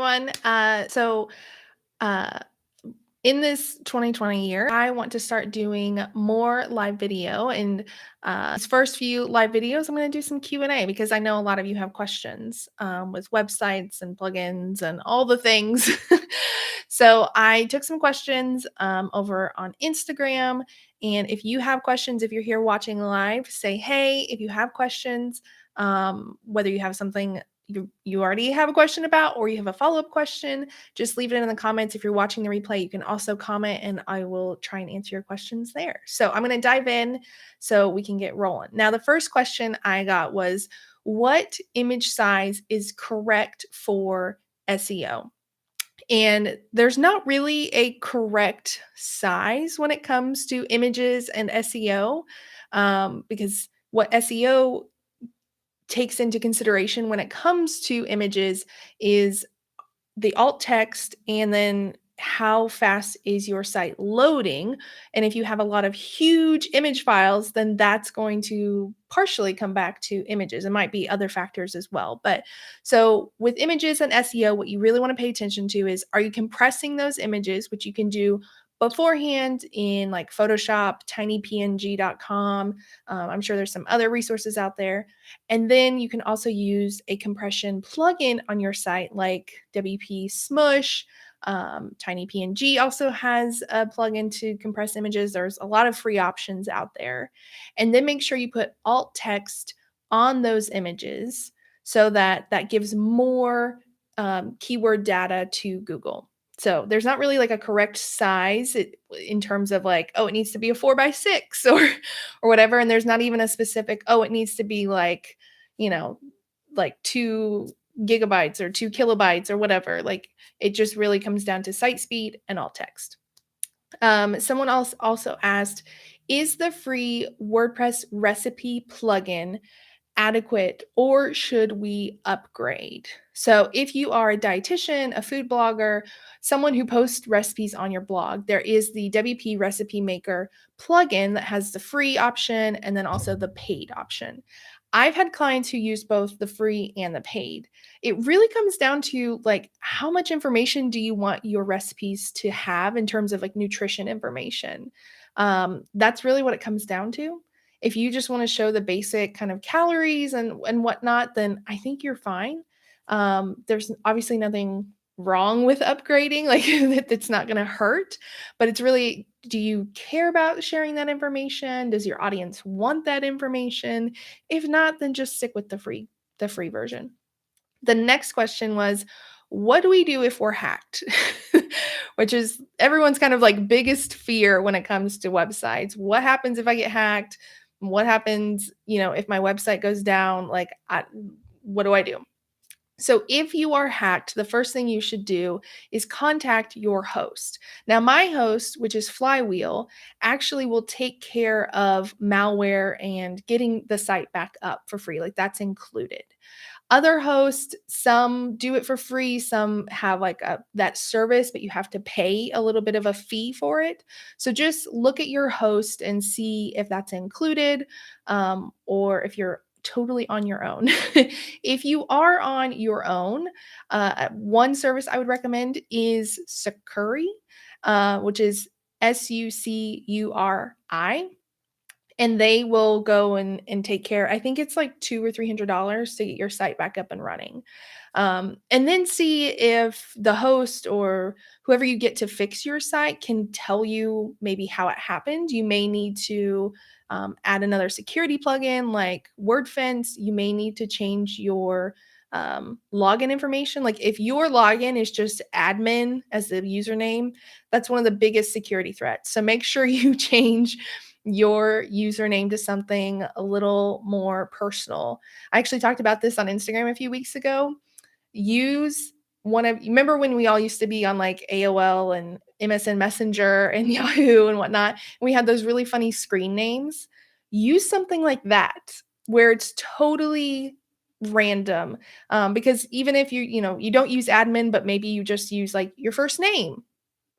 everyone. Uh, in this 2020 year, I want to start doing more live video. And these first few live videos, I'm going to do some Q&A because I know a lot of you have questions with websites and plugins and all the things. So I took some questions over on Instagram. And if you have questions, if you're here watching live, say, hey, if you have questions, whether you have something you already have a question about or you have a follow-up question, just leave it in the comments. If you're watching the replay, you can also comment and I will try and answer your questions there. So I'm going to dive in so we can get rolling. Now, the first question I got was, what image size is correct for SEO? And there's not really a correct size when it comes to images and SEO, because what SEO takes into consideration when it comes to images is the alt text and then how fast is your site loading. And if you have a lot of huge image files, then that's going to partially come back to images. It might be other factors as well. But so with images and SEO, what you really want to pay attention to is, are you compressing those images, which you can do beforehand in like Photoshop, tinypng.com. I'm sure there's some other resources out there. And then you can also use a compression plugin on your site like WP Smush. TinyPNG also has a plugin to compress images. There's a lot of free options out there. And then make sure you put alt text on those images so that that gives more keyword data to Google. So there's not really like a correct size in terms of like, oh, it needs to be a 4x6 or whatever. And there's not even a specific, oh, it needs to be like, like 2 GB or 2 KB or whatever. Like it just really comes down to site speed and alt text. Someone else also asked, is the free WordPress recipe plugin adequate or should we upgrade? So if you are a dietitian, a food blogger, someone who posts recipes on your blog, there is the WP Recipe Maker plugin that has the free option and then also the paid option. I've had clients who use both the free and the paid. It really comes down to like, how much information do you want your recipes to have in terms of like nutrition information? That's really what it comes down to. If you just want to show the basic kind of calories and whatnot, then I think you're fine. There's obviously nothing wrong with upgrading, like that's not going to hurt, but it's really, do you care about sharing that information? Does your audience want that information? If not, then just stick with the free version. The next question was, what do we do if we're hacked? Which is everyone's kind of like biggest fear when it comes to websites. What happens if I get hacked? What happens, if my website goes down? Like, what do I do? So if you are hacked, the first thing you should do is contact your host. Now, my host, which is Flywheel, actually will take care of malware and getting the site back up for free. Like that's included. Other hosts, some do it for free, some have like that service, but you have to pay a little bit of a fee for it. So just look at your host and see if that's included, or if you're totally on your own. If you are on your own, one service I would recommend is Sucuri, which is SUCURI. And they will go and take care. I think it's like $200 or $300 to get your site back up and running. And then see if the host or whoever you get to fix your site can tell you maybe how it happened. You may need to add another security plugin like WordFence. You may need to change your login information. Like if your login is just admin as the username, that's one of the biggest security threats. So make sure you change your username to something a little more personal. I actually talked about this on Instagram a few weeks ago. Use remember when we all used to be on like AOL and MSN Messenger and Yahoo and whatnot? We had those really funny screen names. Use something like that where it's totally random. Because even if you don't use admin, but maybe you just use like your first name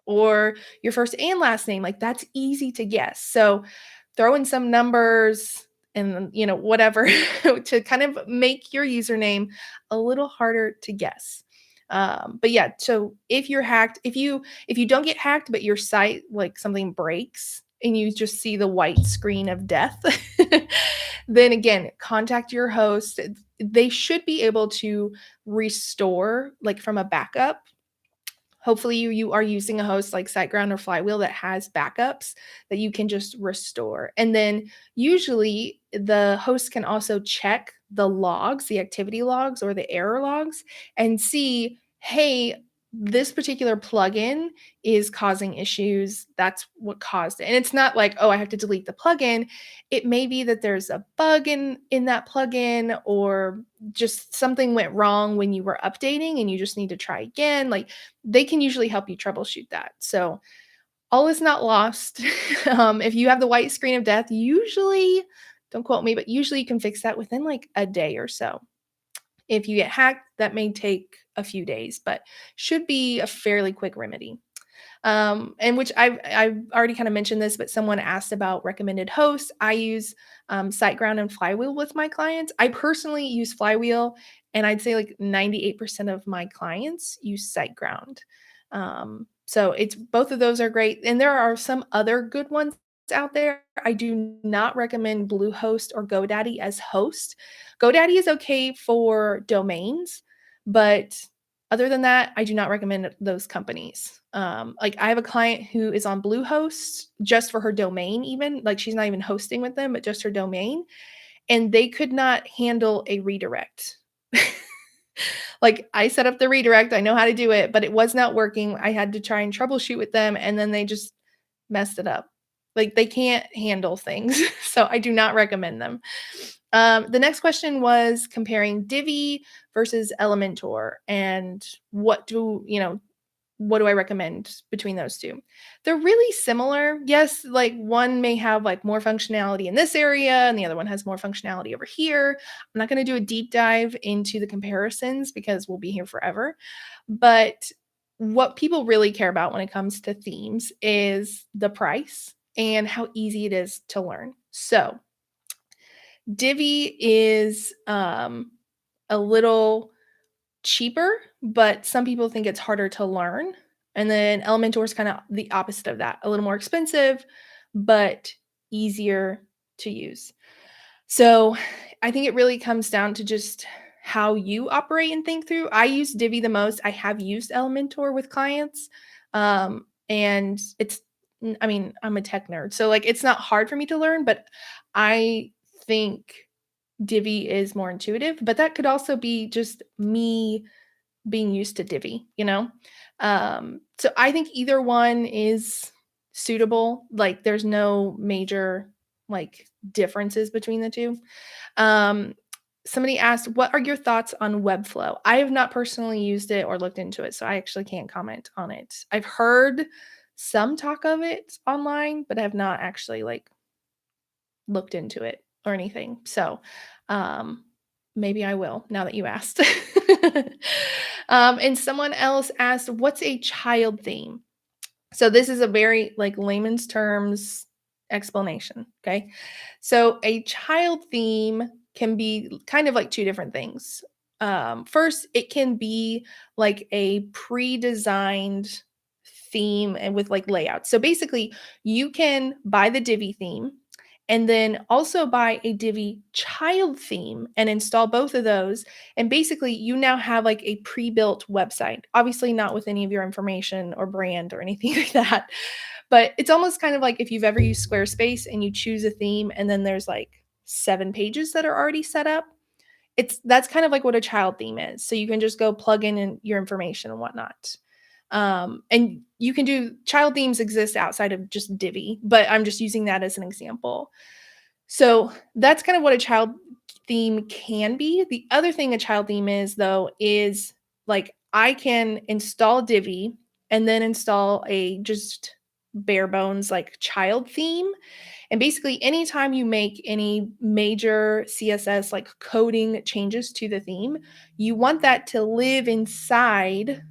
or your first and last name, like that's easy to guess. So throw in some numbers and whatever to kind of make your username a little harder to guess. But yeah, so if you're hacked, if you don't get hacked, but your site, like something breaks and you just see the white screen of death, then again, contact your host. They should be able to restore like from a backup. Hopefully you are using a host like SiteGround or Flywheel that has backups that you can just restore. And then usually the host can also check the logs, the activity logs or the error logs, and see, hey, this particular plugin is causing issues. That's what caused it. And it's not like, oh, I have to delete the plugin. It may be that there's a bug in that plugin, or just something went wrong when you were updating and you just need to try again. Like, they can usually help you troubleshoot that. So all is not lost. If you have the white screen of death, usually, don't quote me, but usually you can fix that within like a day or so. If you get hacked, that may take a few days, but should be a fairly quick remedy. And which I've already kind of mentioned this, but someone asked about recommended hosts. I use SiteGround and Flywheel with my clients. I personally use Flywheel, and I'd say like 98% of my clients use SiteGround. So it's both of those are great, and there are some other good ones out there. I do not recommend Bluehost or GoDaddy as host. GoDaddy is okay for domains, but other than that, I do not recommend those companies. Like I have a client who is on Bluehost just for her domain, even like she's not even hosting with them, but just her domain, and they could not handle a redirect. Like I set up the redirect, I know how to do it, but it was not working. I had to try and troubleshoot with them, and then they just messed it up. Like they can't handle things, so I do not recommend them. The next question was comparing Divi versus Elementor, and what do I recommend between those two? They're really similar. Yes, like one may have like more functionality in this area and the other one has more functionality over here. I'm not going to do a deep dive into the comparisons because we'll be here forever. But what people really care about when it comes to themes is the price and how easy it is to learn. So, Divi is a little cheaper, but some people think it's harder to learn. And then Elementor is kind of the opposite of that, a little more expensive, but easier to use. So I think it really comes down to just how you operate and think through. I use Divi the most. I have used Elementor with clients. And I mean, I'm a tech nerd. So like it's not hard for me to learn, but I think Divi is more intuitive, but that could also be just me being used to Divi, you know? So I think either one is suitable. Like there's no major like differences between the two. Um, Somebody asked, what are your thoughts on Webflow? I have not personally used it or looked into it, so I actually can't comment on it. I've heard some talk of it online, but I have not actually like looked into it or anything. So, um, maybe I will now that you asked. And someone else asked, what's a child theme? So this is a very like layman's terms explanation. Okay. So a child theme can be kind of like two different things. First, it can be like a pre-designed theme and with like layouts. So basically, you can buy the Divi theme and then also buy a Divi child theme and install both of those. And basically, you now have like a pre-built website. Obviously, not with any of your information or brand or anything like that. But it's almost kind of like if you've ever used Squarespace and you choose a theme and then there's like 7 pages that are already set up. That's kind of like what a child theme is. So you can just go plug in your information and whatnot. And you can do child themes exist outside of just Divi, but I'm just using that as an example. So that's kind of what a child theme can be. The other thing a child theme is, though, is like I can install Divi and then install a just bare bones like child theme. And basically, anytime you make any major CSS like coding changes to the theme, you want that to live inside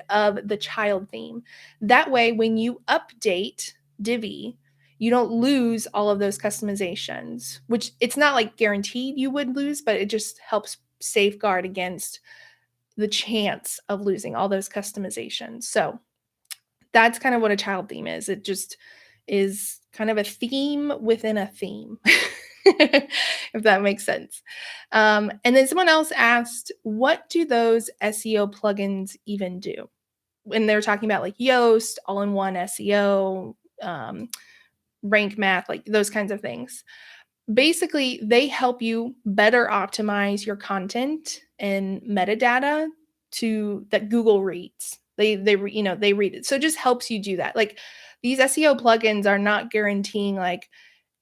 of the child theme. That way, when you update Divi, you don't lose all of those customizations, which it's not like guaranteed you would lose, but it just helps safeguard against the chance of losing all those customizations. So that's kind of what a child theme is. It just is kind of a theme within a theme, if that makes sense. And then someone else asked, what do those SEO plugins even do? When they're talking about like Yoast, all in one SEO, rank math, like those kinds of things. Basically, they help you better optimize your content and metadata to that Google reads. They read it. So it just helps you do that. Like these SEO plugins are not guaranteeing like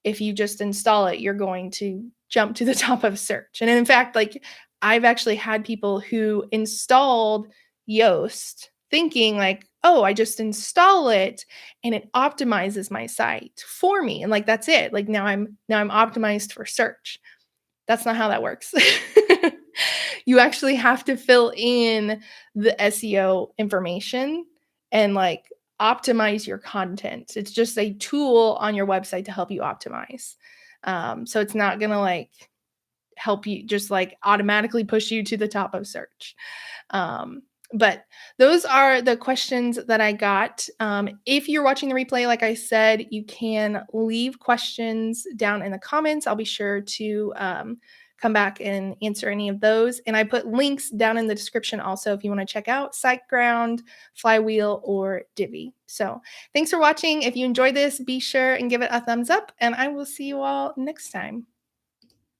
if you just install it, you're going to jump to the top of search. And in fact, like I've actually had people who installed Yoast thinking like, "Oh, I just install it and it optimizes my site for me." And like that's it. Like now I'm optimized for search. That's not how that works. You actually have to fill in the SEO information and like optimize your content. It's just a tool on your website to help you optimize. So it's not gonna like help you just like automatically push you to the top of search. But those are the questions that I got. If you're watching the replay, like I said, you can leave questions down in the comments. I'll be sure to come back and answer any of those. And I put links down in the description also if you want to check out SiteGround, Flywheel, or Divi. So thanks for watching. If you enjoyed this, be sure and give it a thumbs up, and I will see you all next time.